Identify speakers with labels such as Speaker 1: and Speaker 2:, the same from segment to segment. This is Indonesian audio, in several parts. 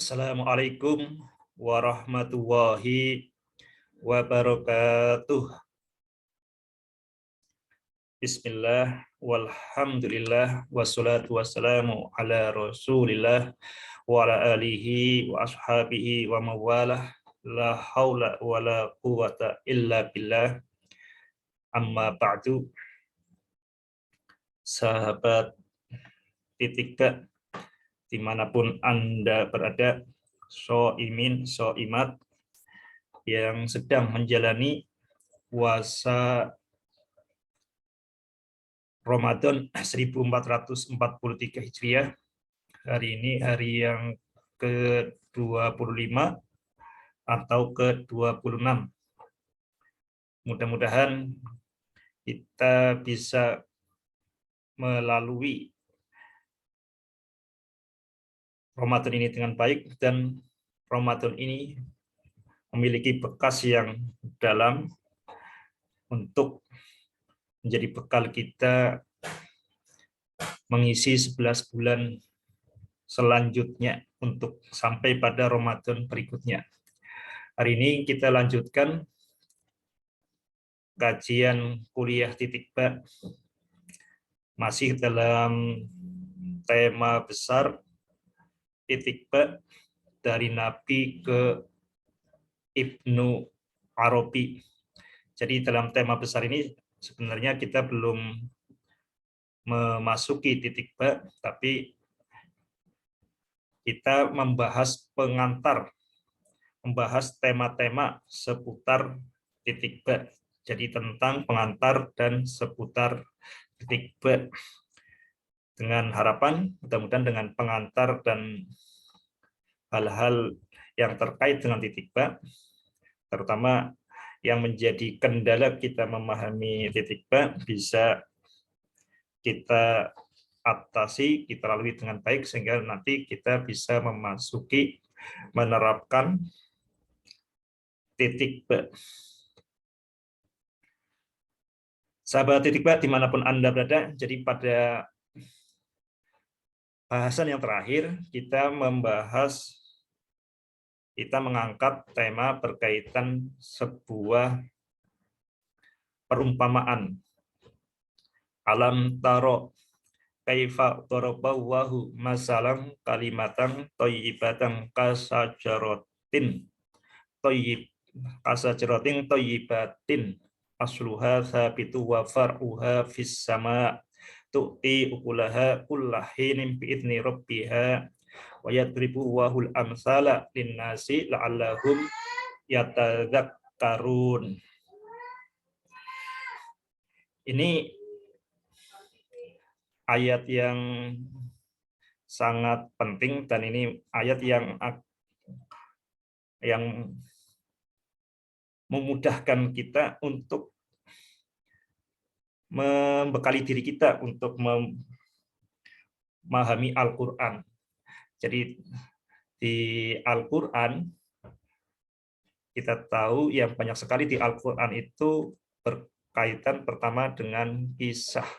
Speaker 1: Assalamualaikum warahmatullahi wabarakatuh. Bismillah, walhamdulillah, wassalatu wassalamu ala rasulillah, wa ala alihi wa ashabihi wa mawalah, la haula wa la quwata illa billah, amma ba'du. Sahabat titik dimanapun Anda berada, soimin, soimat, yang sedang menjalani puasa Ramadan 1443 Hijriah. Hari ini hari yang ke-25 atau ke-26. Mudah-mudahan kita bisa melalui Ramadan ini dengan baik, dan Ramadan ini memiliki bekas yang dalam untuk menjadi bekal kita mengisi 11 bulan selanjutnya untuk sampai pada Ramadan berikutnya. Hari ini kita lanjutkan kajian kuliah titik B, masih dalam tema besar titik B dari Nabi ke Ibnu Arabi. Jadi dalam tema besar ini sebenarnya kita belum memasuki titik B, tapi kita membahas pengantar, membahas tema-tema seputar titik B. Jadi tentang pengantar dan seputar titik B. Dengan harapan mudah-mudahan dengan pengantar dan hal-hal yang terkait dengan titik B, terutama yang menjadi kendala kita memahami titik B, bisa kita atasi, kita lalui dengan baik, sehingga nanti kita bisa memasuki, menerapkan titik B. Sahabat titik B dimanapun Anda berada, jadi pada bahasan yang terakhir kita mengangkat tema berkaitan sebuah perumpamaan. Alam taro kaifa daraballahu masalan kalimatan thayyibatan kasajaratin thayyibatin asluha tsabitu wa far'uha fis sama tu'ti ukulaha kullahinin bi'idni rabbiha wa yadribu wahul amsala linnasi la'allahum yatadzakkarun. Ini ayat yang sangat penting, dan ini ayat yang memudahkan kita untuk membekali diri kita untuk memahami Al-Quran. Jadi di Al-Quran kita tahu yang banyak sekali di Al-Quran itu berkaitan pertama dengan kisah.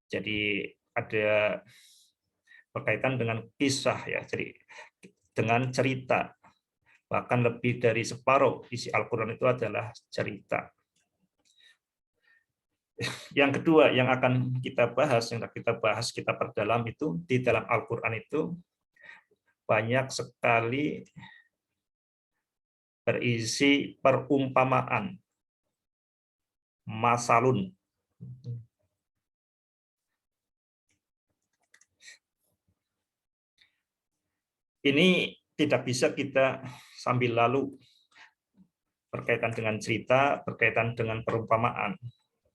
Speaker 1: Jadi ada berkaitan dengan kisah, ya, jadi dengan cerita. Bahkan lebih dari separuh isi Al-Quran itu adalah cerita. Yang kedua yang akan kita bahas, kita perdalam itu, di dalam Al-Quran itu banyak sekali berisi perumpamaan, masalun. Ini tidak bisa kita sambil lalu berkaitan dengan cerita, berkaitan dengan perumpamaan,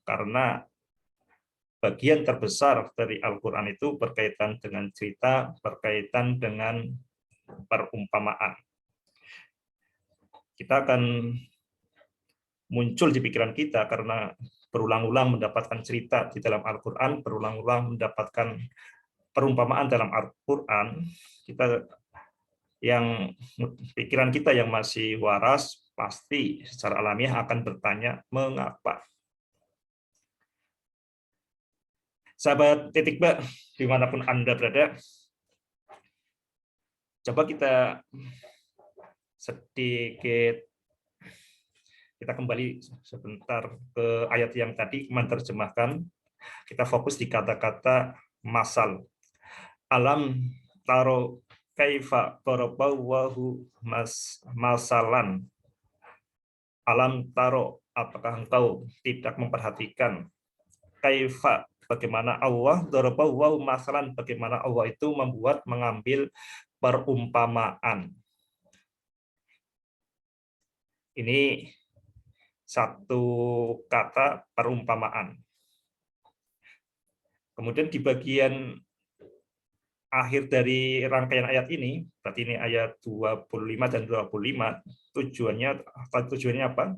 Speaker 1: karena bagian terbesar dari Al-Quran itu berkaitan dengan cerita, berkaitan dengan perumpamaan. Kita akan muncul di pikiran kita karena berulang-ulang mendapatkan cerita di dalam Al-Quran, berulang-ulang mendapatkan perumpamaan dalam Al-Quran. Pikiran kita yang masih waras pasti secara alamiah akan bertanya, mengapa? Sahabat titik Mbak, dimanapun Anda berada, coba kita sedikit kita kembali sebentar ke ayat yang tadi menerjemahkan. Kita fokus di kata-kata masal. Alam taro kaifa daraballahu masalan. Alam taro, apakah engkau tidak memperhatikan kaifa, bagaimana Allah daraballahu masalan, bagaimana Allah itu mengambil perumpamaan. Ini satu kata perumpamaan. Kemudian di bagian akhir dari rangkaian ayat ini, berarti ini ayat 25 dan 25, tujuannya apa?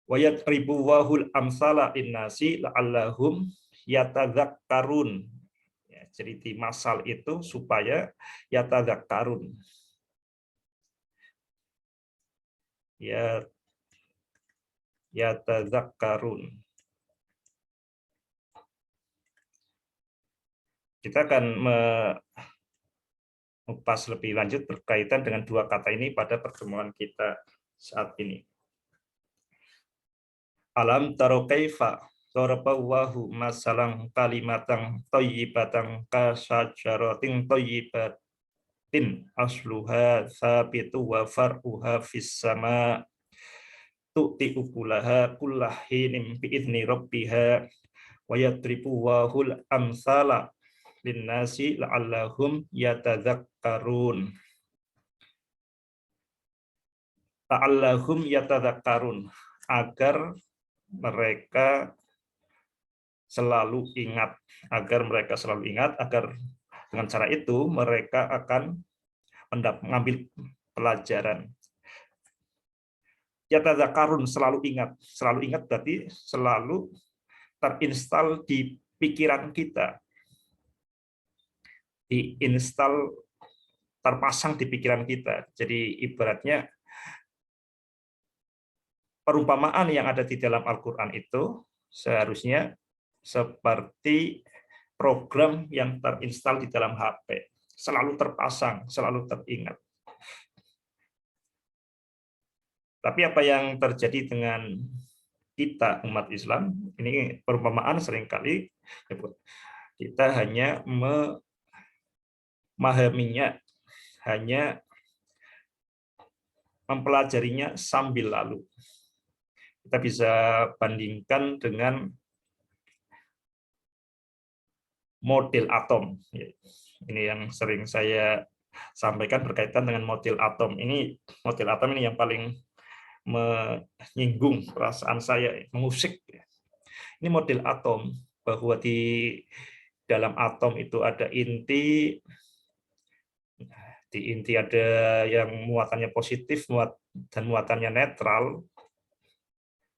Speaker 1: Wa yadribu wahul amsala linnasi la'allahum yatadzakkarun. Ya, jadi di masal itu supaya yatadzakkarun. Yatadzakkarun. Kita akan mengupas lebih lanjut berkaitan dengan dua kata ini pada pertemuan kita saat ini. Alam taro kaifa daraballahu masalan kalimatan thayyibatan kasajaratin thayyibatin asluha tsabitu wa far'uha fis sama tu'ti ukulaha kullahinin bi'izni rabbiha wa yadribu wahul amsala linnasi la'allahum yatadzakkarun. La'allahum yatadzakkarun, agar mereka selalu ingat, agar dengan cara itu mereka akan mengambil pelajaran. Yatadzakkarun, selalu ingat berarti selalu terinstal di pikiran kita, terpasang di pikiran kita. Jadi ibaratnya perumpamaan yang ada di dalam Al-Quran itu seharusnya seperti program yang terinstal di dalam HP, selalu terpasang, selalu teringat. Tapi apa yang terjadi dengan kita umat Islam, ini perumpamaan seringkali kita hanya memahaminya, hanya mempelajarinya sambil lalu. Kita bisa bandingkan dengan model atom. Ini yang sering saya sampaikan berkaitan dengan model atom. Ini model atom ini yang paling menyinggung perasaan saya, mengusik. Ini model atom, bahwa di dalam atom itu ada inti, di inti ada yang muatannya positif dan muatannya netral,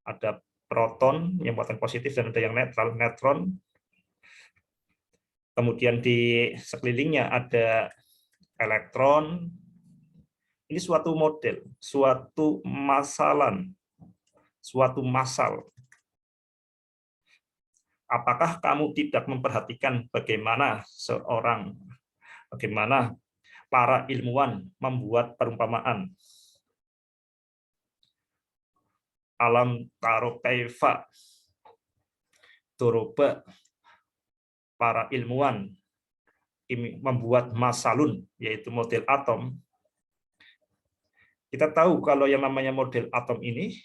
Speaker 1: ada proton yang muatan positif dan ada yang netral, neutron. Kemudian di sekelilingnya ada elektron. Ini suatu model, suatu masalan, suatu masal. Apakah kamu tidak memperhatikan bagaimana para ilmuwan membuat perumpamaan? Alam taro kaifa doroba, para ilmuwan membuat masalun, yaitu model atom. Kita tahu kalau yang namanya model atom ini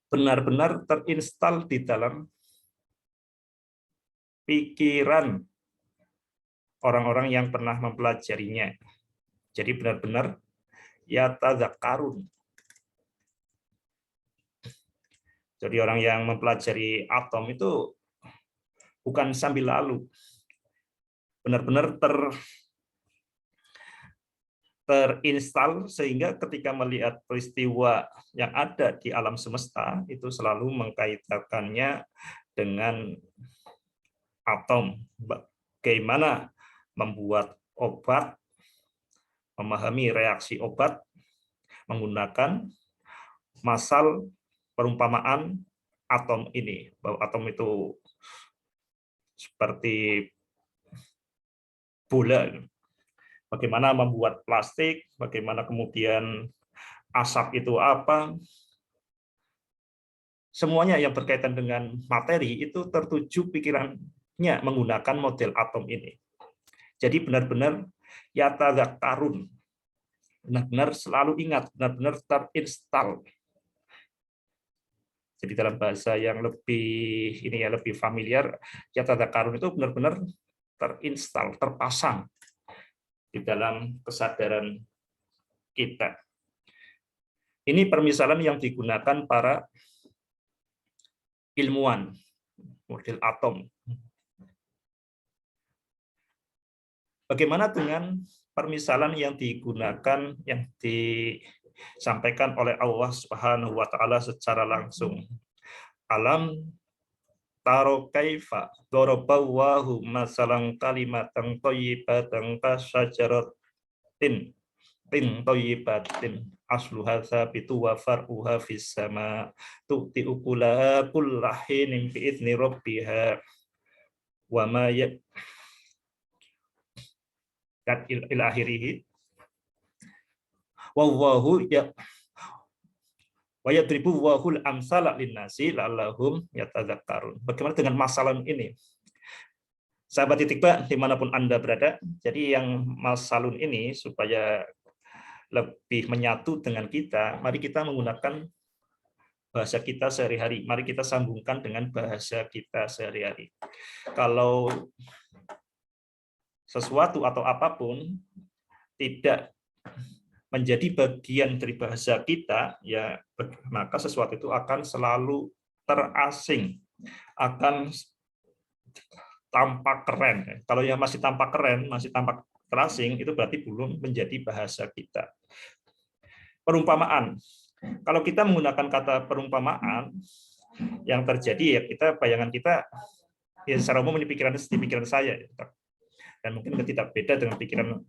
Speaker 1: benar-benar terinstal di dalam pikiran orang-orang yang pernah mempelajarinya. Jadi benar-benar yatadzakkarun. Jadi orang yang mempelajari atom itu bukan sambil lalu, benar-benar terinstal sehingga ketika melihat peristiwa yang ada di alam semesta itu selalu mengkaitkannya dengan atom. Bagaimana membuat obat, memahami reaksi obat menggunakan masal perumpamaan atom ini, bahwa atom itu seperti bola. Bagaimana membuat plastik, bagaimana kemudian asap itu apa, semuanya yang berkaitan dengan materi itu tertuju pikirannya menggunakan model atom ini. Jadi benar-benar yatadzakkarun, benar-benar selalu ingat, benar-benar terinstal. Jadi dalam bahasa yang lebih familiar, yatadzakkarun itu benar-benar terinstal, terpasang di dalam kesadaran kita. Ini permisalan yang digunakan para ilmuwan model atom. Bagaimana dengan permisalan yang digunakan, yang disampaikan oleh Allah Subhanahu wa Ta'ala secara langsung? Alam taro kaifa daraballahu masalan kalimatan thayyibatan kasyajaratin thayyibatin asluha tsabitu wa far'uha fis sama tu'ti ukulaha kullahinin bi idzni rabbiha wa ma ila akhirih wallahu ya wa yadribu wahul amsala linnasi la'allahum yatadzakkarun. Bagaimana dengan masalah ini? Sahabat Titikba dimanapun Anda berada, jadi yang masalun ini supaya lebih menyatu dengan kita, mari kita menggunakan bahasa kita sehari-hari. Mari kita sambungkan dengan bahasa kita sehari-hari. Kalau sesuatu atau apapun tidak menjadi bagian dari bahasa kita, ya maka sesuatu itu akan selalu terasing, akan tampak keren. Kalau yang masih tampak keren, masih tampak terasing, itu berarti belum menjadi bahasa kita. Perumpamaan. Kalau kita menggunakan kata perumpamaan, yang terjadi ya bayangan kita ya secara umum ini pikiran saya, dan mungkin tidak beda dengan pikiran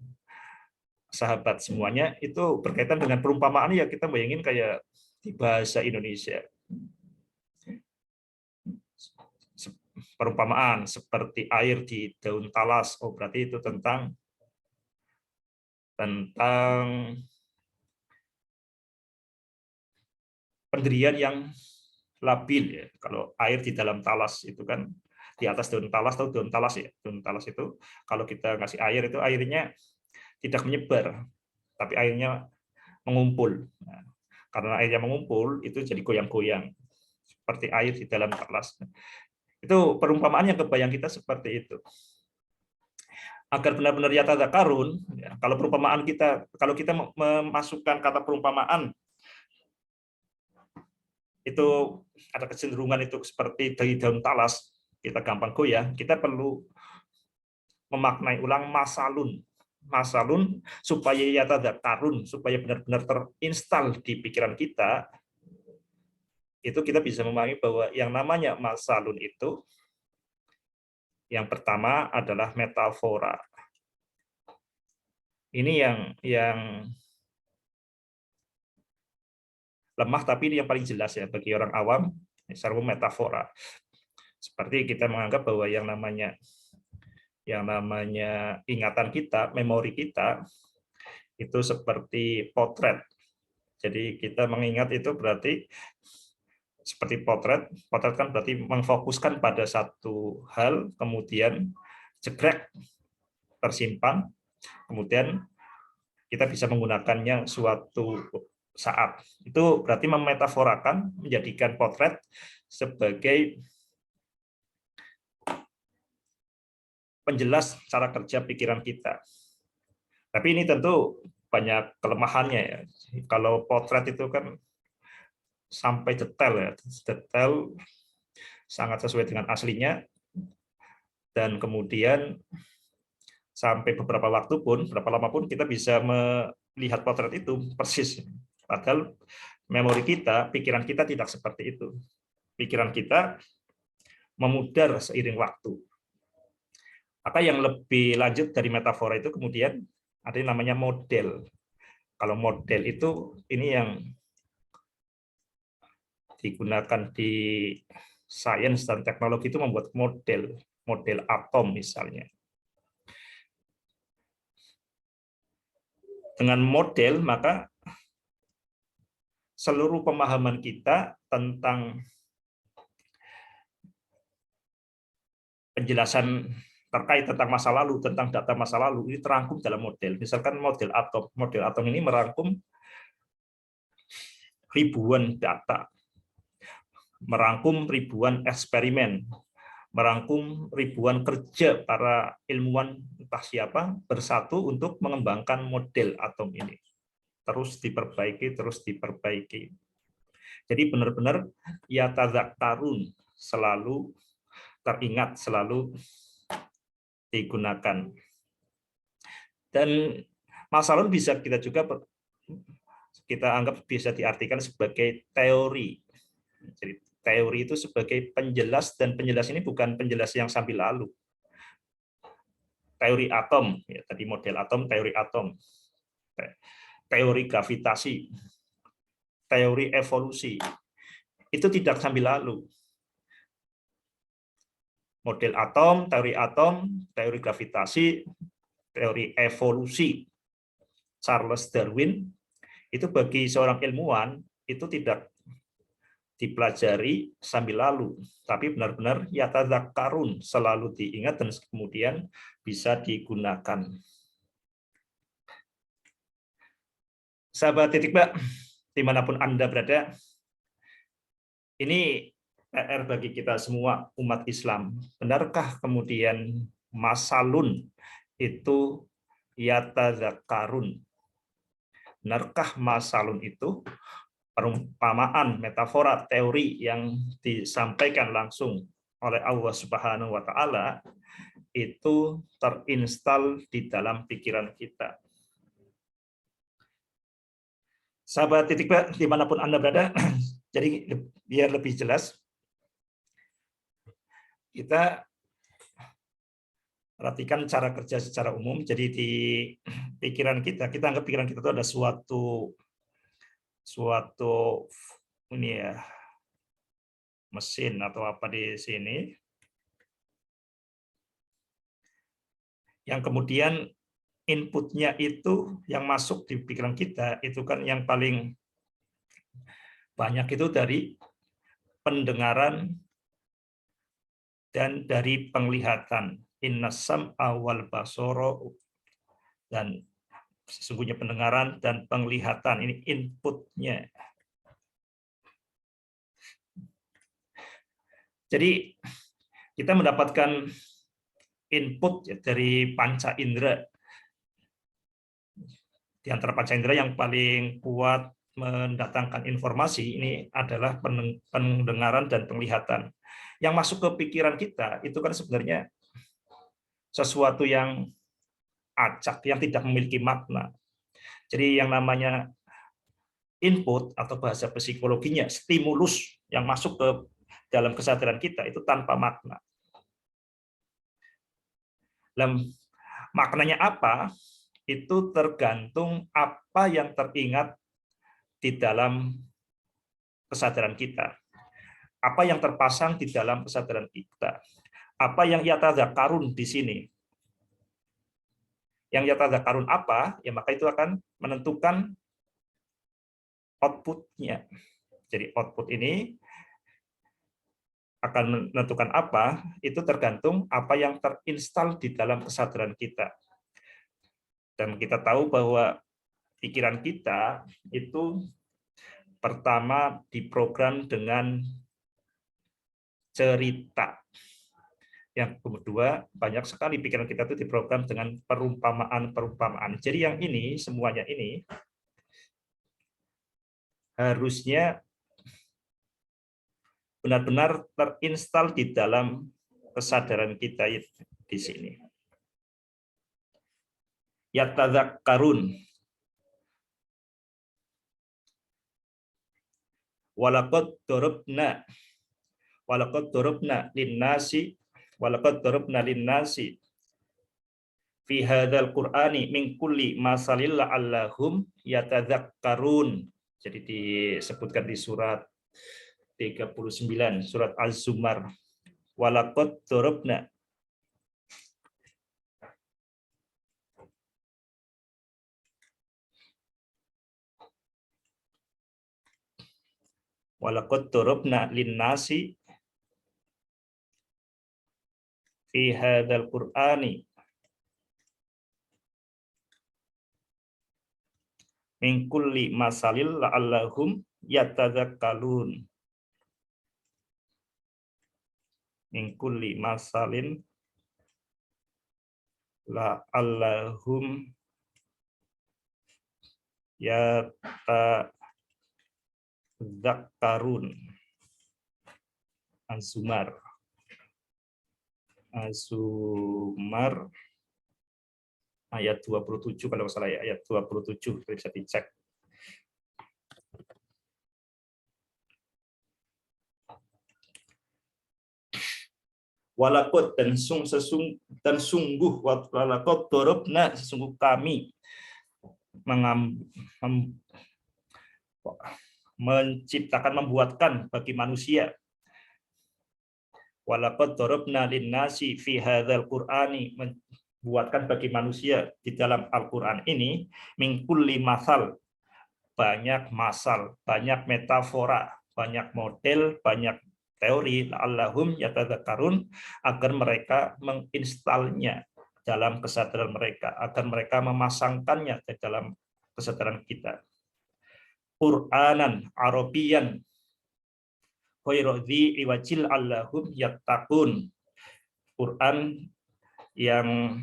Speaker 1: sahabat semuanya, itu berkaitan dengan perumpamaan ya kita bayangin kayak di bahasa Indonesia. Perumpamaan seperti air di daun talas, oh berarti itu tentang pendirian yang labil ya. Kalau air di dalam talas itu kan di atas daun talas, atau daun talas ya. Daun talas itu kalau kita ngasih air itu airnya tidak menyebar, tapi airnya mengumpul. Nah, karena airnya mengumpul itu jadi goyang-goyang seperti air di dalam talas. Itu perumpamaan yang kebayang kita seperti itu. Agar benar-benar yatadzakkarun, ya, kalau perumpamaan kita, kalau kita memasukkan kata perumpamaan itu ada kecenderungan itu seperti dari daun talas, kita gampang goyang, kita perlu memaknai ulang masalun supaya yatadzakkarun, supaya benar-benar terinstal di pikiran kita. Itu kita bisa memahami bahwa yang namanya masalun itu yang pertama adalah metafora. Ini yang lemah, tapi ini yang paling jelas ya bagi orang awam, secara metafora. Seperti kita menganggap bahwa yang namanya ingatan kita, memori kita, itu seperti potret. Jadi kita mengingat itu berarti seperti potret. Potret kan berarti memfokuskan pada satu hal, kemudian jegrek tersimpan, kemudian kita bisa menggunakannya suatu saat. Itu berarti memetaforakan, menjadikan potret sebagai penjelas cara kerja pikiran kita. Tapi ini tentu banyak kelemahannya ya. Kalau potret itu kan sampai detail ya, detail sangat sesuai dengan aslinya, dan kemudian sampai beberapa waktu pun, berapa lama pun kita bisa melihat potret itu persis. Padahal memori kita, pikiran kita tidak seperti itu. Pikiran kita memudar seiring waktu. Maka yang lebih lanjut dari metafora itu kemudian ada yang namanya model. Kalau model itu ini yang digunakan di sains dan teknologi itu membuat model atom misalnya. Dengan model, maka seluruh pemahaman kita tentang penjelasan terkait tentang masa lalu, tentang data masa lalu, ini terangkum dalam model. Misalkan model atom ini merangkum ribuan data, merangkum ribuan eksperimen, merangkum ribuan kerja para ilmuwan entah siapa bersatu untuk mengembangkan model atom ini. Terus diperbaiki. Jadi benar-benar yatadzakkarun, selalu teringat, selalu digunakan. Dan masa lalu bisa kita anggap bisa diartikan sebagai teori. Jadi teori itu sebagai penjelas, dan penjelas ini bukan penjelas yang sambil lalu. Teori atom, ya, tadi model atom, teori atom, teori gravitasi, teori evolusi, itu tidak sambil lalu. Model atom, teori gravitasi, teori evolusi, Charles Darwin, itu bagi seorang ilmuwan itu tidak dipelajari sambil lalu, tapi benar-benar yatadzakkarun, selalu diingat dan kemudian bisa digunakan. Sahabat Titik Mbak, dimanapun Anda berada, ini PR bagi kita semua umat Islam. Benarkah kemudian masalun itu yatadzakkarun? Benarkah masalun itu perumpamaan, metafora, teori yang disampaikan langsung oleh Allah Subhanahu wa Ta'ala itu terinstal di dalam pikiran kita? Sahabat Titik Mbak, dimanapun Anda berada, jadi biar lebih jelas, kita perhatikan cara kerja secara umum. Jadi di pikiran kita anggap pikiran kita itu ada suatu ini ya, mesin atau apa di sini, yang kemudian inputnya itu yang masuk di pikiran kita itu kan yang paling banyak itu dari pendengaran dan dari penglihatan. Innasam awal basoro, dan sesungguhnya pendengaran dan penglihatan ini inputnya. Jadi kita mendapatkan input dari panca indera. Di antara panca indera yang paling kuat mendatangkan informasi ini adalah pendengaran dan penglihatan. Yang masuk ke pikiran kita itu kan sebenarnya sesuatu yang acak, yang tidak memiliki makna. Jadi yang namanya input atau bahasa psikologinya stimulus yang masuk ke dalam kesadaran kita itu tanpa makna. Dan maknanya apa? Itu tergantung apa yang teringat di dalam kesadaran kita. Apa yang terpasang di dalam kesadaran kita. Apa yang yatadzakkarun di sini. Yang yatadzakkarun apa? Ya maka itu akan menentukan output-nya. Jadi output ini akan menentukan apa, itu tergantung apa yang terinstal di dalam kesadaran kita. Dan kita tahu bahwa pikiran kita itu pertama diprogram dengan cerita. Yang kedua, banyak sekali pikiran kita itu diprogram dengan perumpamaan-perumpamaan. Jadi yang ini, semuanya ini harusnya benar-benar terinstal di dalam kesadaran kita di sini. Yatadzakkarun. Walaqad darabna lin-nasi fi hadzal qur'ani min kulli masalil la'allahum yatadzakkarun. Jadi disebutkan di surat 39 surat Az-Zumar. Walaqad darabna. Walaqad darabna lin-nasi fi hadzal Qur'ani min kulli masalil la'allahum yatadzakkarun. Min kulli masalin la'allahum yatadzakkarun. Az-Zumar. Az-Zumar ayat 27 kalau salah ya, ayat 27 bisa dicek. Walaqad dan sungguh walaqad darabna sesungguh kami menciptakan, membuatkan bagi manusia. Walaqad darabna lin-nasi fi hadzal Qur'ani, membuatkan bagi manusia di dalam Al-Qur'an ini min kulli masal, banyak masal, banyak metafora, banyak model, banyak teori, la'allahum yatadzakkarun, agar mereka menginstalnya dalam kesadaran mereka, agar mereka memasangkannya ke dalam kesadaran kita. Qur'anan Arabiyan ghairu dzi iwajil allahum yattaqun. Quran yang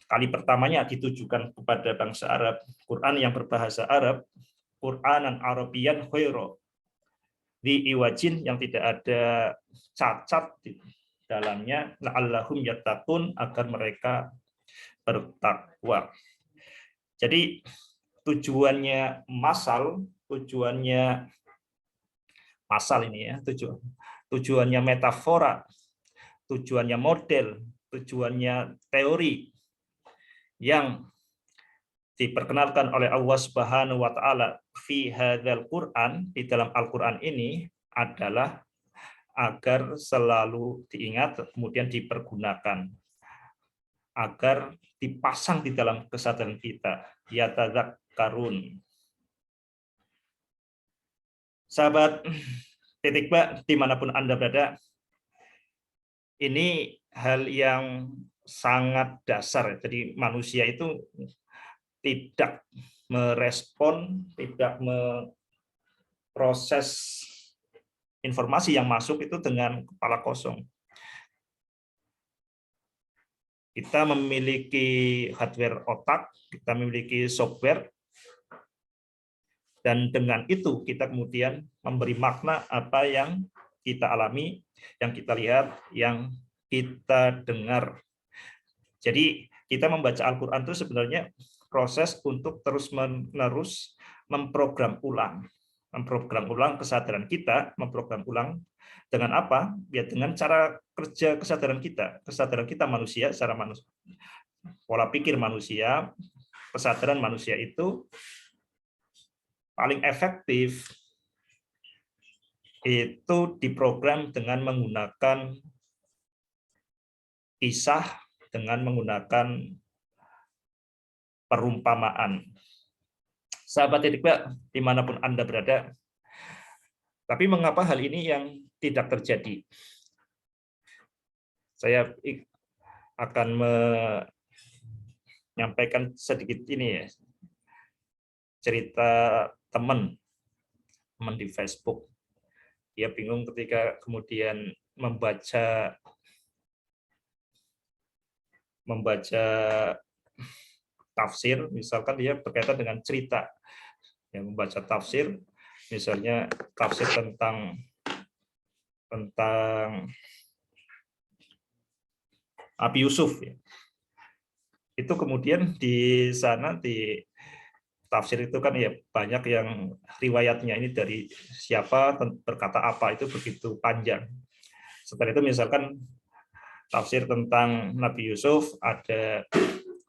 Speaker 1: kali pertamanya ditujukan kepada bangsa Arab, Quran yang berbahasa Arab, Qur'anan Arabiyan ghairu dzi iwajin, yang tidak ada cacat di dalamnya, la'allahum yattaqun, agar mereka bertakwa. Jadi tujuannya masal ini ya, tujuannya metafora, tujuannya model, tujuannya teori yang diperkenalkan oleh Allah Subhanahu wa taala fi hadzal Qur'an, di dalam Al-Qur'an ini, adalah agar selalu diingat kemudian dipergunakan, agar dipasang di dalam kesadaran kita, yatadzakkarun. Sahabat Titik Ba, dimanapun Anda berada, ini hal yang sangat dasar. Jadi manusia itu tidak merespon, tidak memproses informasi yang masuk itu dengan kepala kosong. Kita memiliki hardware otak, kita memiliki software, dan dengan itu kita kemudian memberi makna apa yang kita alami, yang kita lihat, yang kita dengar. Jadi kita membaca Al-Quran itu sebenarnya proses untuk terus-menerus memprogram ulang kesadaran kita, memprogram ulang dengan apa? Ya dengan cara kerja kesadaran kita manusia, secara manusia, pola pikir manusia, kesadaran manusia itu paling efektif itu diprogram dengan menggunakan kisah, dengan menggunakan perumpamaan. Sahabat Titik Ba, dimanapun Anda berada, tapi mengapa hal ini yang tidak terjadi? Saya akan menyampaikan sedikit ini ya, cerita teman di Facebook. Dia bingung ketika kemudian membaca tafsir, misalkan dia berkaitan dengan cerita, yang membaca tafsir, misalnya tafsir tentang Nabi Yusuf, ya. Itu kemudian di sana di tafsir itu kan ya banyak yang riwayatnya ini dari siapa, berkata apa, itu begitu panjang. Setelah itu misalkan tafsir tentang Nabi Yusuf ada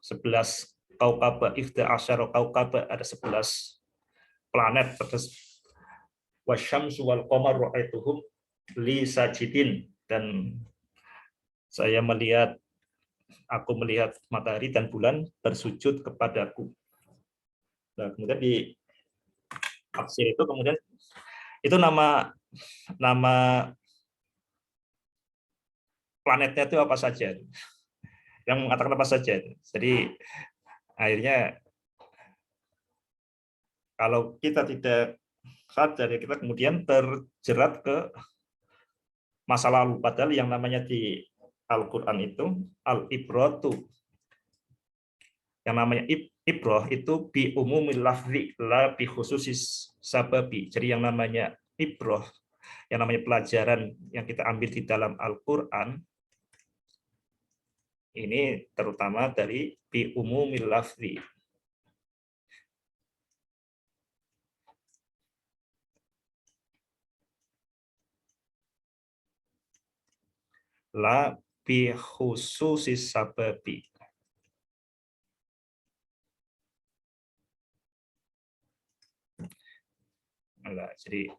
Speaker 1: 11 kaukaba, ifda asyara kaukaba, ada 11 planet, wasyamsu wal qamar ra'aituhum li sajidin, dan saya melihat, aku melihat matahari dan bulan bersujud kepadaku. Nah, kemudian di tafsir itu kemudian itu nama planetnya itu apa saja, yang mengatakan apa saja. Jadi akhirnya kalau kita tidak sadar, ya kita kemudian terjerat ke masa lalu, padahal yang namanya di Al-Qur'an itu al-ibratu, yang namanya ibroh itu bi umumil lafzi la bi khususis sababi. Jadi yang namanya ibroh, yang namanya pelajaran yang kita ambil di dalam Al-Qur'an ini terutama dari bi umumil lafzi, la bi khususis sababi. Nah, jadi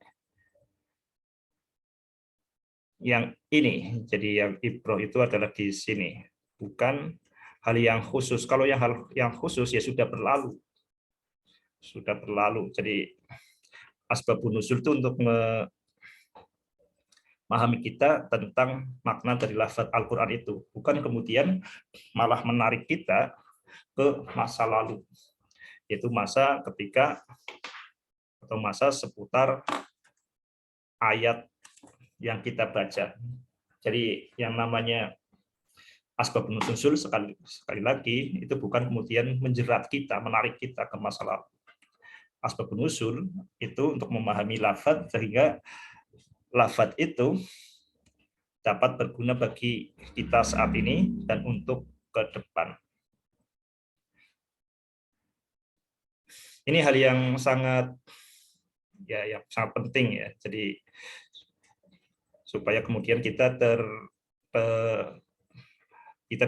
Speaker 1: yang ini, jadi yang ibroh itu adalah di sini, bukan hal yang khusus. Kalau hal yang khusus ya sudah berlalu, Jadi asbabun nuzul itu untuk memahami kita tentang makna dari lafaz Al-Quran itu, bukan kemudian malah menarik kita ke masa lalu, yaitu masa ketika atau masa seputar ayat yang kita baca. Jadi yang namanya asbabun nuzul sekali lagi itu bukan kemudian menjerat kita, menarik kita ke masa lalu. Asbabun nuzul itu untuk memahami lafaz sehingga lafaz itu dapat berguna bagi kita saat ini dan untuk ke depan. Ini hal yang sangat penting ya. Jadi supaya kemudian kita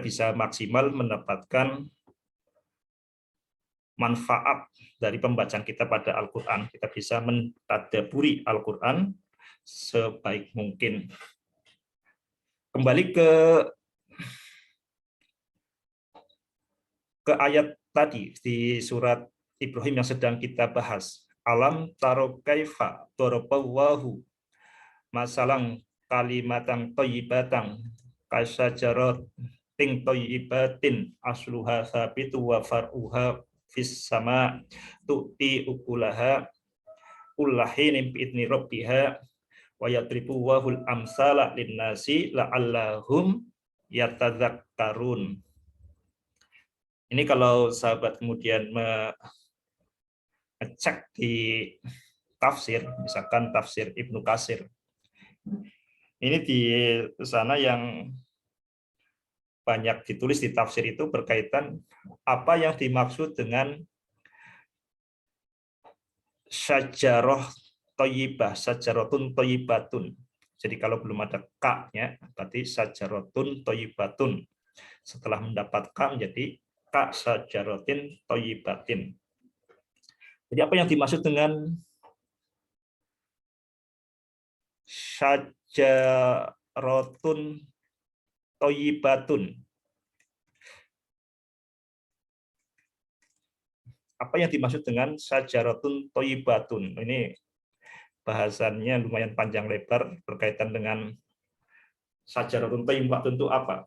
Speaker 1: bisa maksimal mendapatkan manfaat dari pembacaan kita pada Al-Qur'an. Kita bisa mentadabburi Al-Qur'an sebaik mungkin. Kembali ke ayat tadi di surat Ibrahim yang sedang kita bahas. Alam taro kaifa daraballahu masalang kalimatan thayyibatan kasajaratin thayyibatin asluha sabitu wa far'uha fis sama tu'ti ukulaha kullahin bi'idni rabbiha wa yadribu wahul amsala linnasi la'allahum yatadzakkarun. Ini kalau sahabat kemudian ngecek di tafsir, misalkan tafsir Ibnu Katsir, ini di sana yang banyak ditulis di tafsir itu berkaitan apa yang dimaksud dengan syajarah thayyibah, syajaratun thayyibatun. Jadi kalau belum ada ka-nya berarti syajaratun thayyibatun. Setelah mendapat ka menjadi ka syajaratin thayyibatin. Jadi apa yang dimaksud dengan syajaratun thayyibatun? Apa yang dimaksud dengan syajaratun thayyibatun? Ini bahasannya lumayan panjang lebar berkaitan dengan syajaratun thayyibatun itu apa.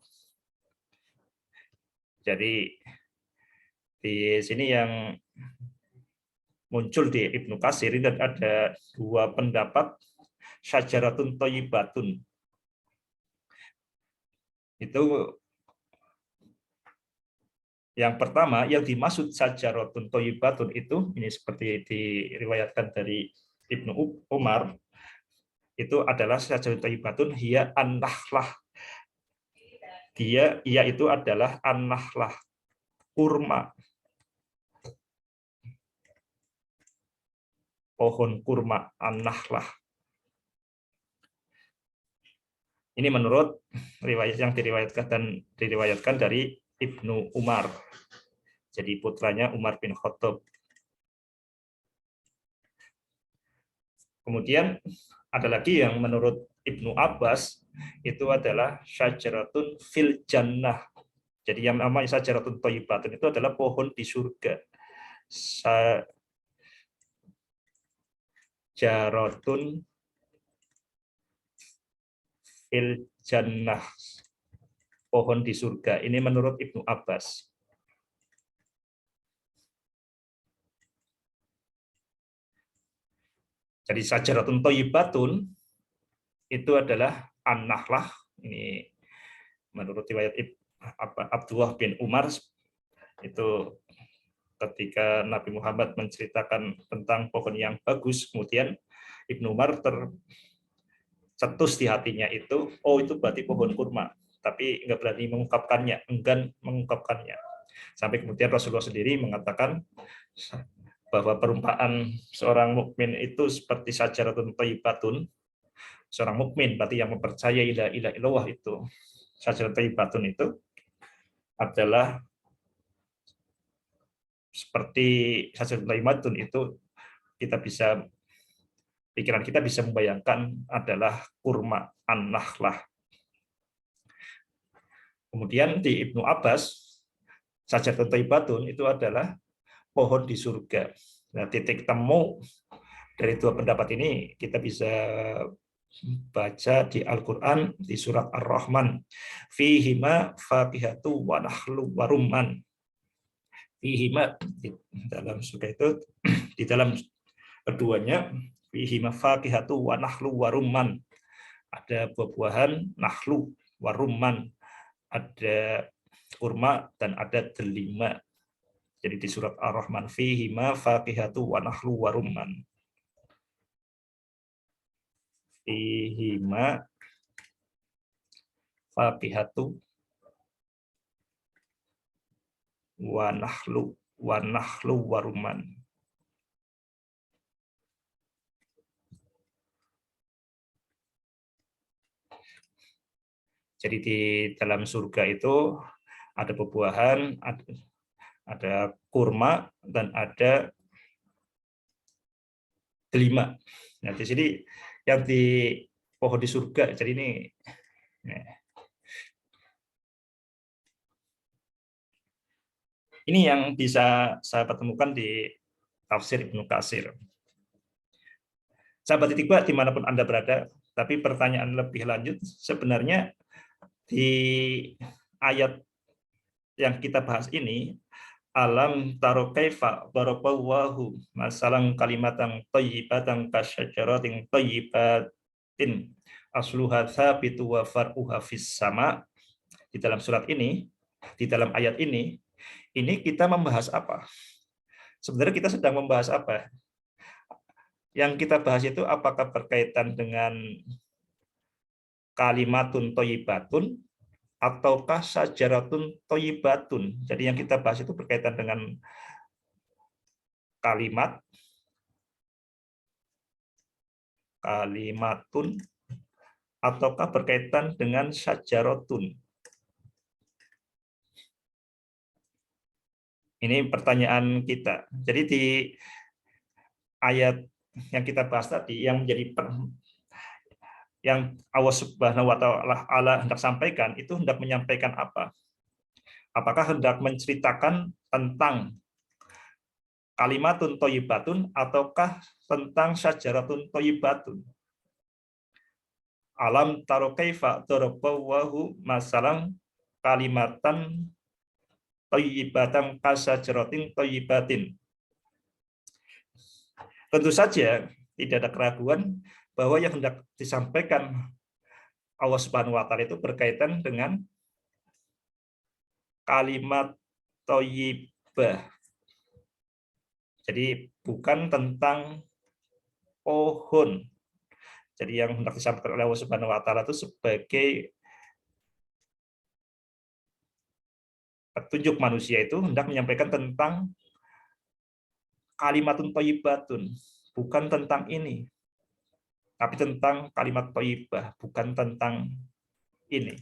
Speaker 1: Jadi di sini yang muncul di Ibnu Katsir dan ada dua pendapat syajaratun thayyibatun. Itu yang pertama, yang dimaksud syajaratun thayyibatun itu ini seperti diriwayatkan dari Ibnu Umar, itu adalah syajaratun thayyibatun hiya an-nakhlah. Ia itu adalah an-nakhlah, kurma. Pohon kurma an-nakhlah. Ini menurut riwayat yang diriwayatkan dari Ibnu Umar. Jadi putranya Umar bin Khattab. Kemudian ada lagi yang menurut Ibnu Abbas itu adalah syajaratun fil jannah. Jadi yang namanya syajaratun thayyibatun itu adalah pohon di surga. Syajaratun fil jannah, pohon di surga. Ini menurut Ibnu Abbas. Jadi syajaratun thayyibatun itu adalah an-nakhlah. Ini menurut riwayat Abdullah bin Umar, itu ketika Nabi Muhammad menceritakan tentang pohon yang bagus, kemudian Ibnu Umar tercetus di hatinya itu, oh itu berarti pohon kurma, tapi nggak berani mengungkapkannya, enggan mengungkapkannya. Sampai kemudian Rasulullah sendiri mengatakan bahwa perumpamaan seorang mukmin itu seperti syajaratun thayyibatun. Seorang mukmin berarti yang mempercayai la ilaha illallah itu, syajaratun thayyibatun itu adalah seperti syajaratun thayyibatun itu, kita bisa, pikiran kita bisa membayangkan adalah kurma an-nakhlah. Kemudian di Ibnu Abbas, syajaratun thayyibatun itu adalah pohon di surga. Nah, titik temu dari dua pendapat ini kita bisa baca di Al-Qur'an di surat Ar-Rahman. Fihima faqihatu wa nahlu wa rumman. Fihima, di dalam surga itu, di dalam keduanya, fihima faqihatu wa nahlu wa rumman. Ada buah-buahan nahlu wa rumman, ada kurma dan ada delima. Jadi di surat Ar-Rahman, fihima faqihatu wa nahlu wa rumman. Fihima faqihatu wa nahlu wa rumman. Jadi di dalam surga itu ada buah-buahan, ada kurma dan ada delima. Nah, di sini yang di pohon di surga. Jadi ini yang bisa saya temukan di tafsir Ibnu Katsir. Sahabat Titikba dimanapun Anda berada, tapi pertanyaan lebih lanjut sebenarnya di ayat yang kita bahas ini, alam taro kaifa daraballahu masalan kalimatan thayyibatan kasyajaratin thayyibatin asluha tsabitu wa far'uha fis sama. Di dalam surat ini, di dalam ayat ini kita membahas apa? Sebenarnya kita sedang membahas apa? Yang kita bahas itu apakah berkaitan dengan kalimatun thayyibatun ataukah syajaratun thayyibatun. Jadi yang kita bahas itu berkaitan dengan kalimatun ataukah berkaitan dengan syajaratun. Ini pertanyaan kita. Jadi di ayat yang kita bahas tadi, yang menjadi yang Allah Subhanahu wa Ta'ala hendak sampaikan, itu hendak menyampaikan apa? Apakah hendak menceritakan tentang kalimatun thayyibatun ataukah tentang syajaratun thayyibatun? Alam taro kaifa daraballahu masalan kalimatan thayyibatan kasyajaratin thayyibatin. Tentu saja tidak ada keraguan bahwa yang hendak disampaikan Allah Subhanahu wa Ta'ala itu berkaitan dengan kalimat thayyibah. Jadi bukan tentang pohon. Jadi yang hendak disampaikan oleh Allah Subhanahu wa Ta'ala itu sebagai petunjuk manusia, itu hendak menyampaikan tentang kalimatun thayyibatun, bukan tentang ini. Tapi tentang kalimat thayyibah, bukan tentang ini.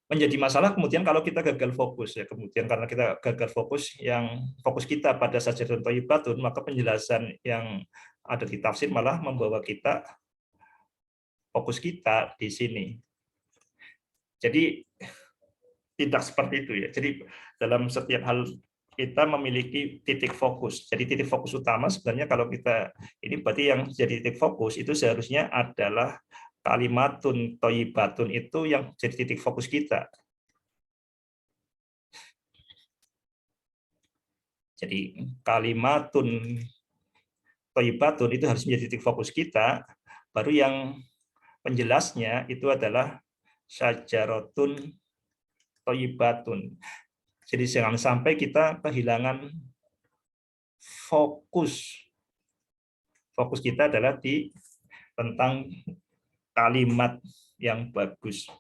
Speaker 1: menjadi masalah kemudian kalau kita gagal fokus ya, kemudian karena kita gagal fokus, yang fokus kita pada Sajadatun Thayyibatun, maka penjelasan yang ada di tafsir malah membawa kita fokus kita di sini. Jadi tidak seperti itu ya. Jadi dalam setiap hal kita memiliki titik fokus. Jadi titik fokus utama sebenarnya kalau kita ini berarti yang jadi titik fokus itu seharusnya adalah kalimatun thayyibatun, itu yang jadi titik fokus kita. Jadi kalimatun thayyibatun itu harus menjadi titik fokus kita, baru yang penjelasnya itu adalah syajaratun thayyibatun. Jadi jangan sampai kita kehilangan fokus. Fokus kita adalah di tentang kalimat yang bagus.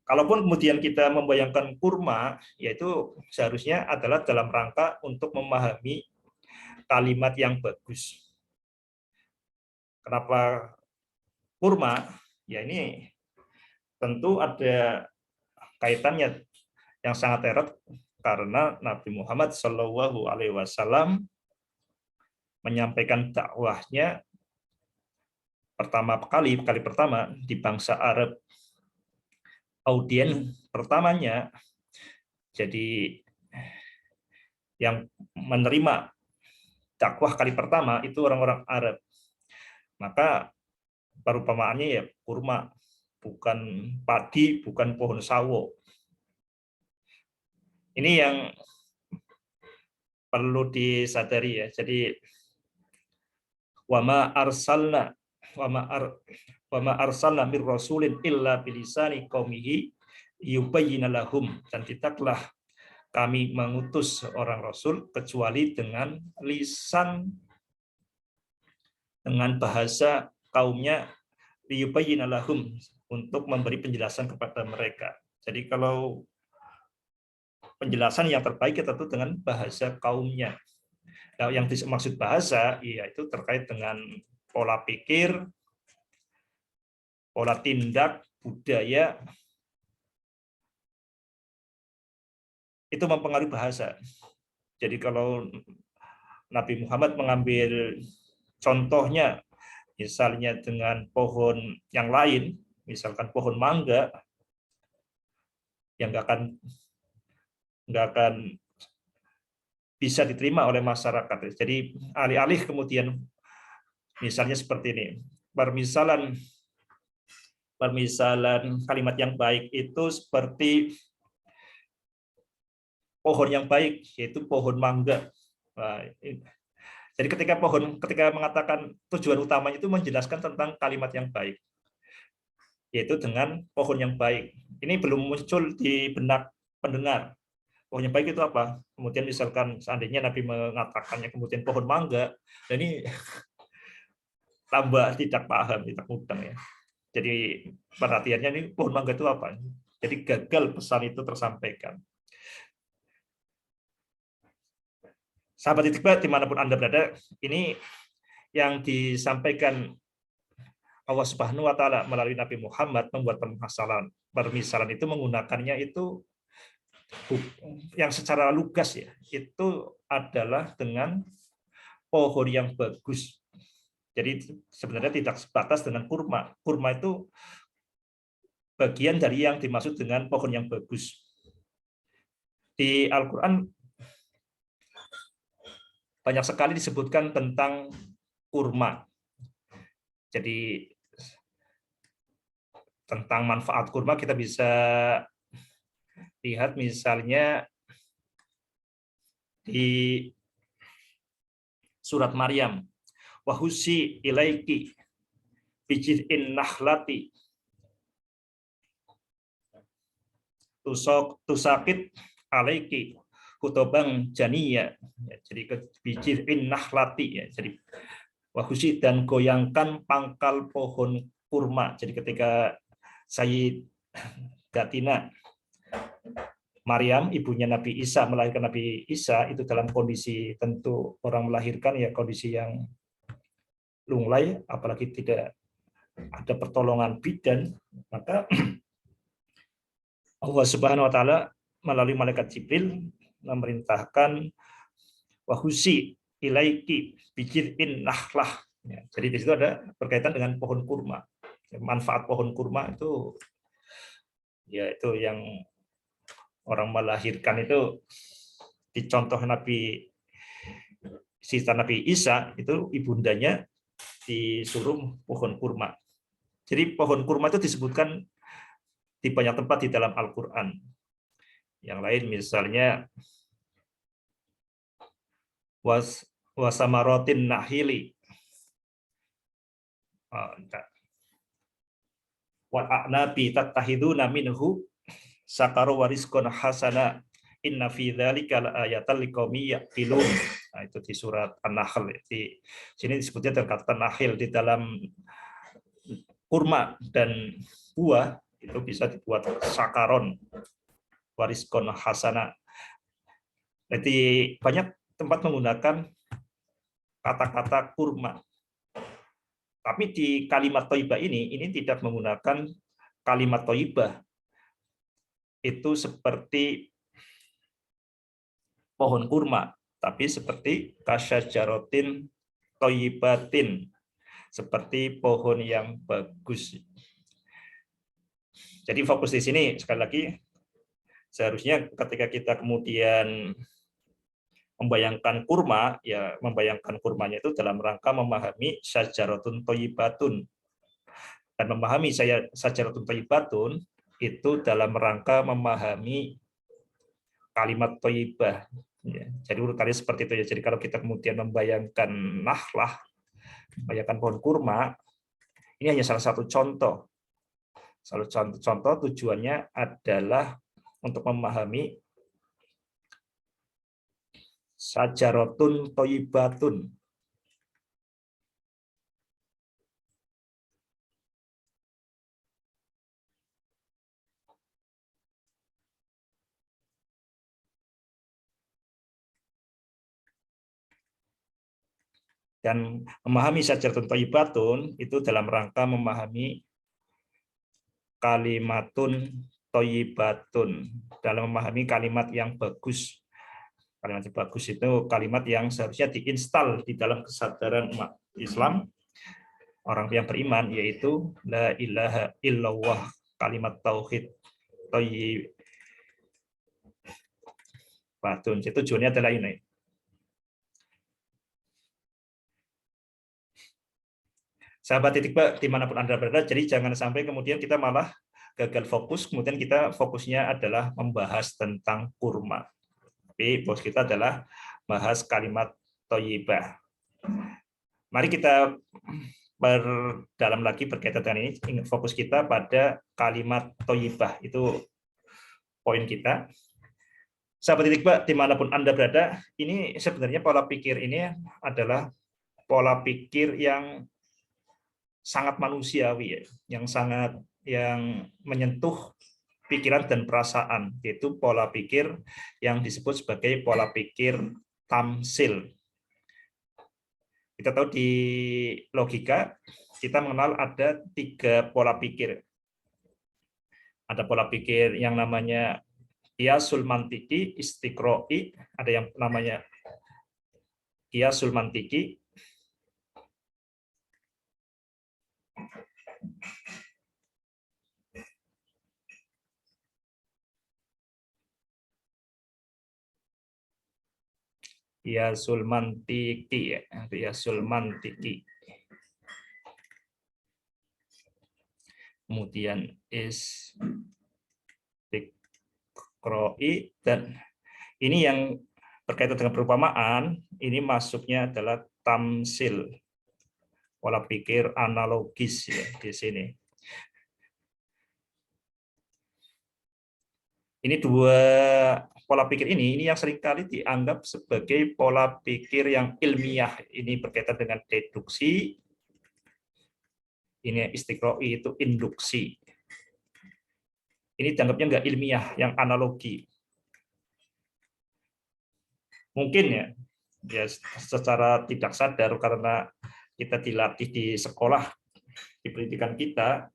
Speaker 1: Kalaupun kemudian kita membayangkan kurma, yaitu seharusnya adalah dalam rangka untuk memahami kalimat yang bagus. Kenapa kurma? Ya ini tentu ada kaitannya yang sangat erat karena Nabi Muhammad SAW menyampaikan dakwahnya kali pertama di bangsa Arab. Audien pertamanya, jadi yang menerima dakwah kali pertama itu orang-orang Arab. Maka perumpamaannya ya kurma, bukan padi, bukan pohon sawo. Ini yang perlu disadari ya. Jadi wama arsalna mir rasulin illa bilisani qaumihi yubayyina lahum, dan tidaklah kami mengutus seorang rasul kecuali dengan lisan, dengan bahasa kaumnya, liyubayyina lahum, untuk memberi penjelasan kepada mereka. Jadi kalau penjelasan yang terbaik tentu dengan bahasa kaumnya. Nah, yang dimaksud bahasa, yaitu terkait dengan pola pikir, pola tindak, budaya, itu mempengaruhi bahasa. Jadi kalau Nabi Muhammad mengambil contohnya, misalnya dengan pohon yang lain, misalkan pohon mangga, yang nggak akan bisa diterima oleh masyarakat. Jadi alih-alih kemudian misalnya seperti ini, permisalan kalimat yang baik itu seperti pohon yang baik, yaitu pohon mangga. Nah, jadi ketika mengatakan tujuan utamanya itu menjelaskan tentang kalimat yang baik, yaitu dengan pohon yang baik. Ini belum muncul di benak pendengar. Pohon yang baik itu apa? Kemudian misalkan seandainya Nabi mengatakannya kemudian pohon mangga, dan ini tambah tidak paham, tidak mudeng ya. Jadi perhatiannya ini pohon mangga itu apa? Jadi gagal pesan itu tersampaikan. Sahabat Titik Ba, dimanapun Anda berada, ini yang disampaikan Allah Subhanahu wa Ta'ala melalui Nabi Muhammad membuat permisalan itu menggunakannya itu yang secara lugas ya, itu adalah dengan pohon yang bagus. Jadi sebenarnya tidak sebatas dengan kurma. Kurma itu bagian dari yang dimaksud dengan pohon yang bagus. Di Al-Quran banyak sekali disebutkan tentang kurma. Jadi tentang manfaat kurma kita bisa lihat misalnya di surat Maryam, wahusi ilaiki bijid'in nakhlati tusakit alaiki hutobang janiyah. Jadi bijid'in nakhlati ya. Jadi wahusi, dan goyangkan pangkal pohon kurma. Jadi ketika Sayyidatina Maryam, ibunya Nabi Isa, melahirkan Nabi Isa, itu dalam kondisi tentu orang melahirkan ya kondisi yang lunglai, apalagi tidak ada pertolongan bidan, maka Allah Subhanahu wa taala melalui malaikat Jibril memerintahkan wahusi ilaiki bijid'in nahlah. Ya, jadi di situ ada berkaitan dengan pohon kurma. Manfaat pohon kurma itu ya itu yang orang melahirkan itu dicontoh sisa Nabi Isa itu ibundanya disuruh pohon kurma. Jadi pohon kurma itu disebutkan di banyak tempat di dalam Al-Qur'an. Yang lain misalnya wasamarotin nahili wa a'nabi tattahiduna minhu sakaru wariskon hasana inna fi dzalika laayatan liqaumi yaqilun. Nah, itu di surat An-Nahl. Di sini disebutnya dengan kata nahil. Di dalam kurma dan buah itu bisa dibuat sakaron wariskon hasana. Jadi banyak tempat menggunakan kata-kata kurma. Tapi di kalimat thayyibah ini tidak menggunakan kalimat thayyibah. Itu seperti pohon kurma, tapi seperti kasyajarotin thayyibatin, seperti pohon yang bagus. Jadi fokus di sini sekali lagi, seharusnya ketika kita kemudian membayangkan kurma, ya membayangkan kurmanya itu dalam rangka memahami syajaratun thayyibatun. Dan memahami syajaratun thayyibatun itu dalam rangka memahami kalimat thayyibah. Ya, jadi urutannya seperti itu ya. Jadi kalau kita kemudian membayangkan nahlah, membayangkan pohon kurma, ini hanya salah satu contoh. Salah satu contoh tujuannya adalah untuk memahami syajaratun thayyibatun. Dan memahami syajaratun thayyibatun itu dalam rangka memahami kalimatun thayyibatun, dalam memahami kalimat yang bagus. Kalimat yang bagus itu kalimat yang seharusnya diinstal di dalam kesadaran umat Islam, orang yang beriman, yaitu la ilaha illallah, kalimat tauhid thayyibatun. Itu tujuannya adalah ini. Sahabat titik Pak, dimanapun Anda berada, jadi jangan sampai kemudian kita malah gagal fokus, kemudian kita fokusnya adalah membahas tentang kurma. Tapi fokus kita adalah bahas kalimat thayyibah. Mari kita berdalam lagi berkaitan dengan ini, fokus kita pada kalimat thayyibah, itu poin kita. Sahabat titik Pak, dimanapun Anda berada, ini sebenarnya pola pikir ini adalah pola pikir yang sangat manusiawi, yang menyentuh pikiran dan perasaan, yaitu pola pikir yang disebut sebagai pola pikir tamsil. Kita tahu di logika kita mengenal ada 3 pola pikir. Ada pola pikir yang namanya qiyasul mantiki, istiqra'i, ada yang namanya qiyasul mantiki, qiyasul mantiki, qiyasul mantiki. Kemudian istiqra'i, dan ini yang berkaitan dengan perumpamaan, ini masuknya adalah tamsil, pola pikir analogis ya di sini. Ini 2 pola pikir ini yang seringkali dianggap sebagai pola pikir yang ilmiah. Ini berkaitan dengan deduksi. Ini istiqra'i, itu induksi. Ini dianggapnya nggak ilmiah, yang analogi. Mungkin ya secara tidak sadar karena kita dilatih di sekolah di pendidikan kita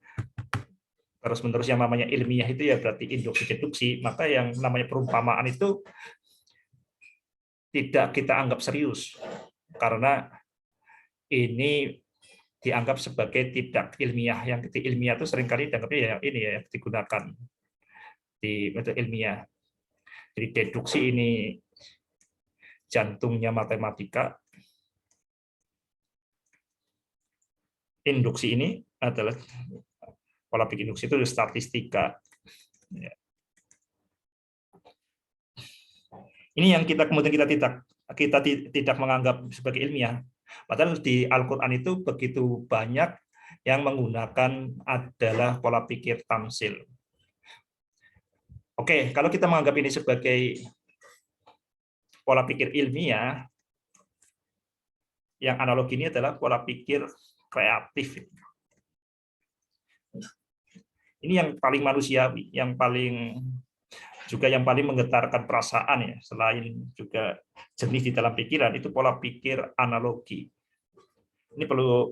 Speaker 1: terus-menerus yang namanya ilmiah itu ya berarti induksi-deduksi, maka yang namanya perumpamaan itu tidak kita anggap serius karena ini dianggap sebagai tidak ilmiah. Yang ilmiah itu seringkali dianggapnya ya ini ya yang digunakan di metode ilmiah. Jadi deduksi ini jantungnya matematika, induksi ini adalah pola pikir induksi itu statistika. Ini yang kita kemudian kita tidak menganggap sebagai ilmiah. Padahal di Al-Quran itu begitu banyak yang menggunakan adalah pola pikir tamsil. Oke, kalau kita menganggap ini sebagai pola pikir ilmiah, yang analogi ini adalah pola pikir kreatif. Ini yang paling manusiawi, yang paling menggetarkan perasaan ya, selain juga jernih di dalam pikiran, itu pola pikir analogi. Ini perlu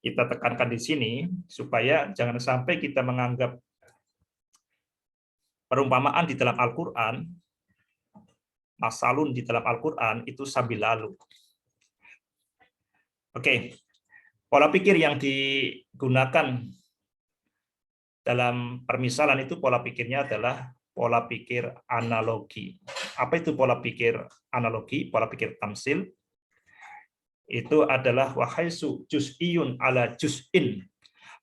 Speaker 1: kita tekankan di sini supaya jangan sampai kita menganggap perumpamaan di dalam Al-Qur'an, masalun di dalam Al-Qur'an itu sambil lalu. Oke. Pola pikir yang digunakan dalam permisalan itu pola pikirnya adalah pola pikir analogi. Apa itu pola pikir analogi? Pola pikir tamsil itu adalah wahaisu juz'iyun ala juz'in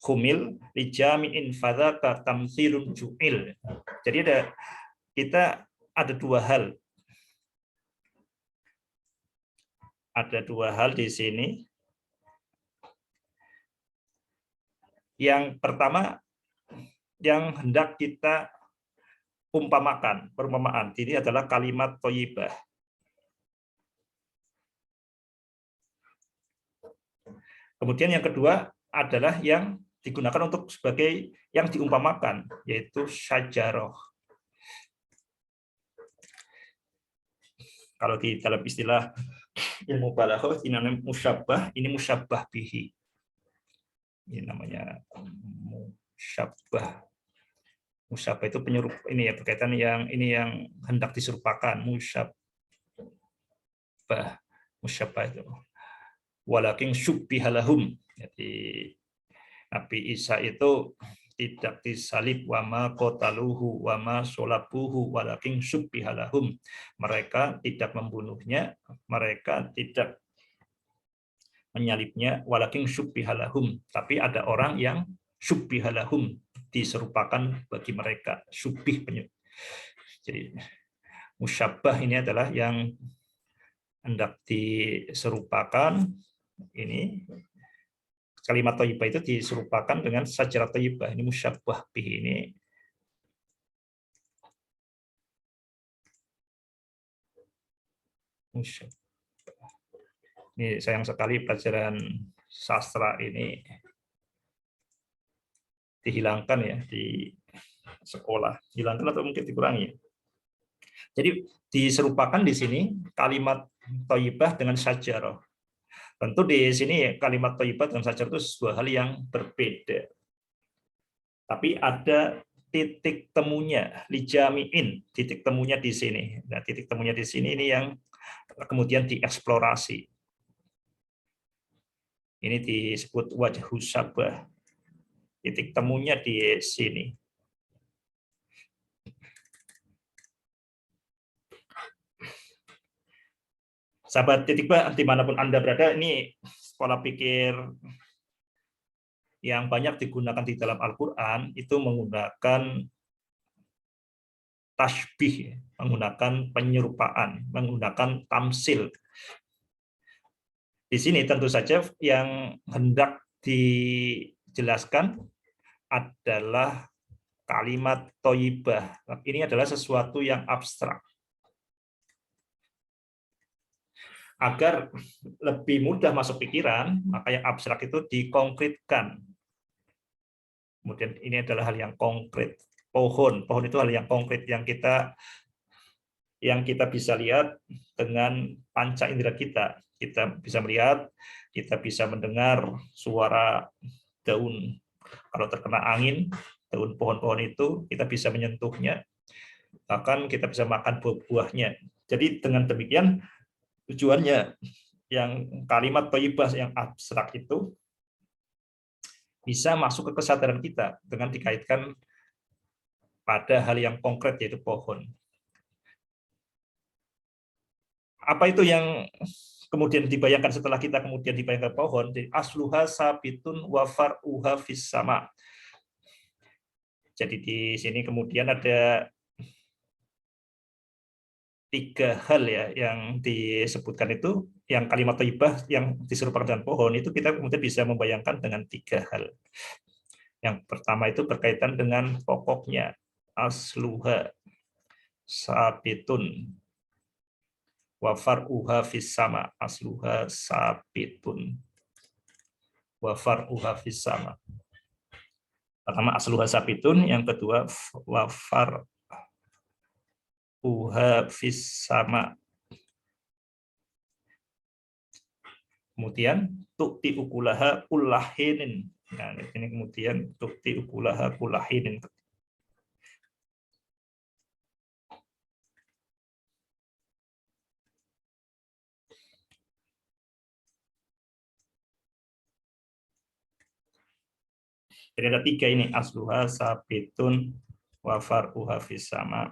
Speaker 1: humil lijami'in fadzaka tamtsilun ju'il. Jadi kita ada dua hal. Ada dua hal di sini. Yang pertama yang hendak kita umpamakan, perumpamaan. Ini adalah kalimat thayyibah. Kemudian yang kedua adalah yang digunakan untuk sebagai yang diumpamakan, yaitu syajarah. Kalau di dalam istilah ilmu balaghah ini namanya musyabbah, ini musyabbah bihi. Ini namanya musyabbah. Musyabbah itu penyerup ini ya, berkaitan yang ini yang hendak diserupakan, musyabbah. Musyabbah itu walakin syubbihalahum. Jadi Nabi Isa itu tidak disalib, wa ma qataluhu wa ma sholabuhu walakin syubbihalahum. Mereka tidak membunuhnya, mereka tidak menyalibnya, walakin syubbihalahum. Tapi ada orang yang syubbihalahum, diserupakan bagi mereka. Syubbih penyurup. Jadi musyabbah ini adalah yang hendak diserupakan. Ini kalimat thayyibah itu diserupakan dengan syajarah thayyibah. Ini musyabbah bih ini. Ini sayang sekali pelajaran sastra ini dihilangkan ya di sekolah. Hilangkan atau mungkin dikurangi. Jadi diserupakan di sini kalimat thayyibah dengan syajarah. Tentu di sini kalimat thayyibah dan syajarah itu sebuah hal yang berbeda. Tapi ada titik temunya, lijami'in, titik temunya di sini. Nah, titik temunya di sini ini yang kemudian dieksplorasi. Ini disebut wajhu syabah. Titik temunya di sini. Sahabat titikba, dimanapun Anda berada, ini pola pikir yang banyak digunakan di dalam Al-Quran, itu menggunakan tasbih, menggunakan penyerupaan, menggunakan tamsil. Di sini tentu saja yang hendak dijelaskan adalah kalimat thayyibah. Ini adalah sesuatu yang abstrak. Agar lebih mudah masuk pikiran, maka yang abstrak itu dikonkretkan. Kemudian ini adalah hal yang konkret. Pohon itu hal yang konkret yang kita bisa lihat dengan panca indera kita. Kita bisa melihat, kita bisa mendengar suara daun. Kalau terkena angin, daun pohon-pohon itu kita bisa menyentuhnya, bahkan kita bisa makan buah-buahnya. Jadi dengan demikian tujuannya yang kalimat thayyibah yang abstrak itu bisa masuk ke kesadaran kita dengan dikaitkan pada hal yang konkret yaitu pohon. Apa itu yang kemudian dibayangkan setelah kita kemudian dibayangkan pohon? Jadi asluha sabitun wa far'uha fis sama. Jadi di sini kemudian ada 3 hal ya yang disebutkan itu, yang kalimat thayyibah yang diserupakan dengan pohon itu kita kemudian bisa membayangkan dengan 3 hal. Yang pertama itu berkaitan dengan pokoknya, asluha sabitun wa far'uha fis sama, asluha sabitun wa far'uha fis sama. Pertama asluha sabitun, yang kedua wa far'uha fis sama. Kemudian tu'ti ukulaha kullahinin. Nah, ini kemudian tu'ti ukulaha kullahinin. Jadi ada 3 ini, asluha sabitun wa far'uha fis sama.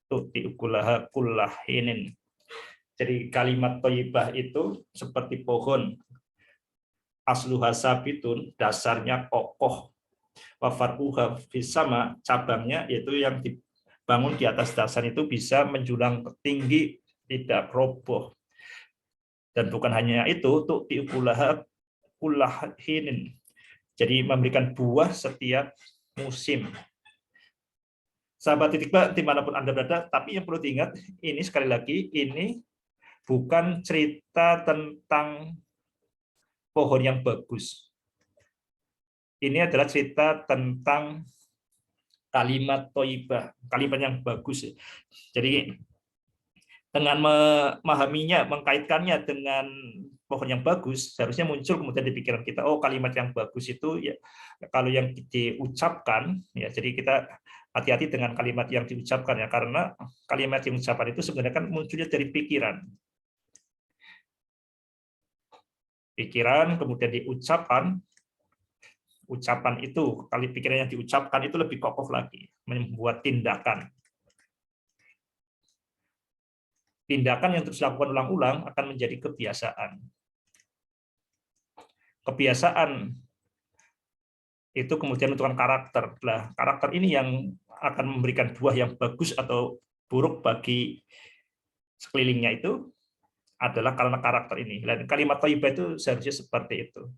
Speaker 1: Tu'ti ukulaha kullahinin. Jadi kalimat thayyibah itu seperti pohon. Asluha sabitun, dasarnya kokoh. Wa far'uha fis sama, cabangnya yaitu yang dibangun di atas dasar itu bisa menjulang tinggi, tidak roboh. Dan bukan hanya itu, tu'ti ukulaha kullahinin. Jadi memberikan buah setiap musim. Sahabat Titikba dimanapun Anda berada, tapi yang perlu diingat, ini sekali lagi, ini bukan cerita tentang pohon yang bagus. Ini adalah cerita tentang kalimat thayyibah, kalimat yang bagus. Jadi dengan memahaminya, mengkaitkannya dengan pohon yang bagus, seharusnya muncul kemudian di pikiran kita, oh kalimat yang bagus itu ya kalau yang diucapkan, ya jadi kita hati-hati dengan kalimat yang diucapkan ya, karena kalimat yang diucapkan itu sebenarnya kan munculnya dari pikiran. Pikiran kemudian diucapkan, ucapan itu, kali pikiran yang diucapkan itu lebih kokoh lagi, membuat tindakan. Tindakan yang terus dilakukan ulang-ulang akan menjadi kebiasaan. Kebiasaan itu kemudian menentukan karakter. Nah, karakter ini yang akan memberikan buah yang bagus atau buruk bagi sekelilingnya itu adalah karena karakter ini. Dan kalimat thayyibah itu seharusnya seperti itu.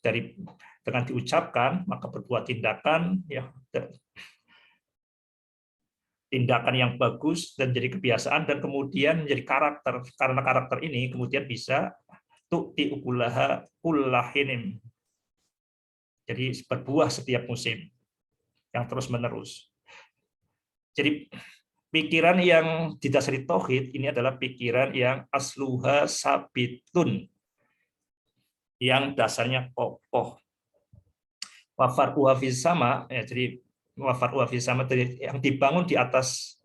Speaker 1: Dari dengan diucapkan maka berbuat tindakan ya, tindakan yang bagus dan jadi kebiasaan dan kemudian menjadi karakter. Karena karakter ini kemudian bisa tu'ti ukulaha kullahinin. Jadi berbuah setiap musim yang terus-menerus. Jadi pikiran yang didasari tauhid ini adalah pikiran yang asluha sabitun, yang dasarnya kokoh. Wa far'uha fis sama, ya, jadi wa far'uha fis sama yang dibangun di atas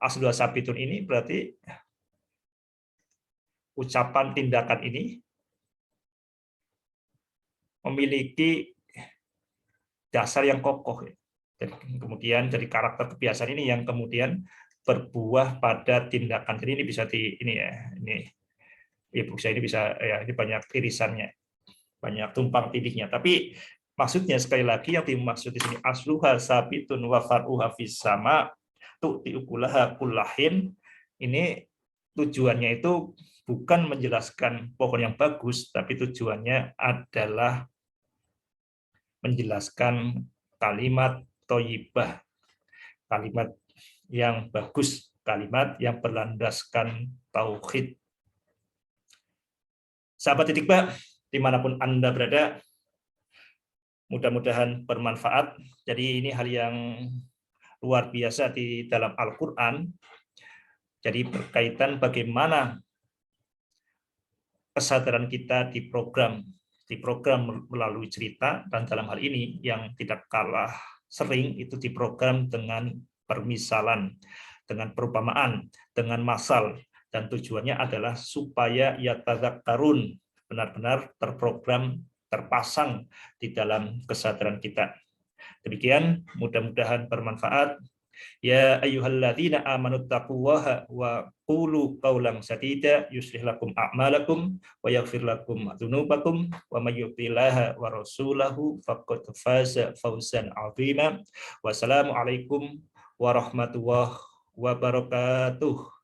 Speaker 1: asluha sabitun ini berarti ucapan tindakan ini memiliki dasar yang kokoh. Dan kemudian dari karakter kebiasaan ini yang kemudian berbuah pada tindakan. Jadi ini bisa ini ya, ini e-book saya ini bisa ya, ini banyak irisannya, banyak tumpang tindihnya. Tapi maksudnya sekali lagi yang dimaksud di sini asluha sabitun wa far'uha fis sama tu'ti ukulaha kullahin, ini tujuannya itu bukan menjelaskan pohon yang bagus, tapi tujuannya adalah menjelaskan kalimat thayyibah, kalimat yang bagus, kalimat yang berlandaskan tauhid. Sahabat Titikba, dimanapun Anda berada, mudah-mudahan bermanfaat. Jadi ini hal yang luar biasa di dalam Al-Quran. Jadi berkaitan bagaimana kesadaran kita diprogram. diprogram melalui cerita, dan dalam hal ini yang tidak kalah sering itu diprogram dengan permisalan, dengan perumpamaan, dengan masal, dan tujuannya adalah supaya yatadzakkarun, benar-benar terprogram, terpasang di dalam kesadaran kita. Demikian, mudah-mudahan bermanfaat. Ya ayyuhalladzina amanu taqullaha wa qulu qawlan sadida yuslih lakum a'malakum wa yaghfir lakum dzunubakum wa may yuti'illah wa rasulahu faqad faza fawzan 'azima. Wassalamualaikum warahmatullahi wabarakatuh.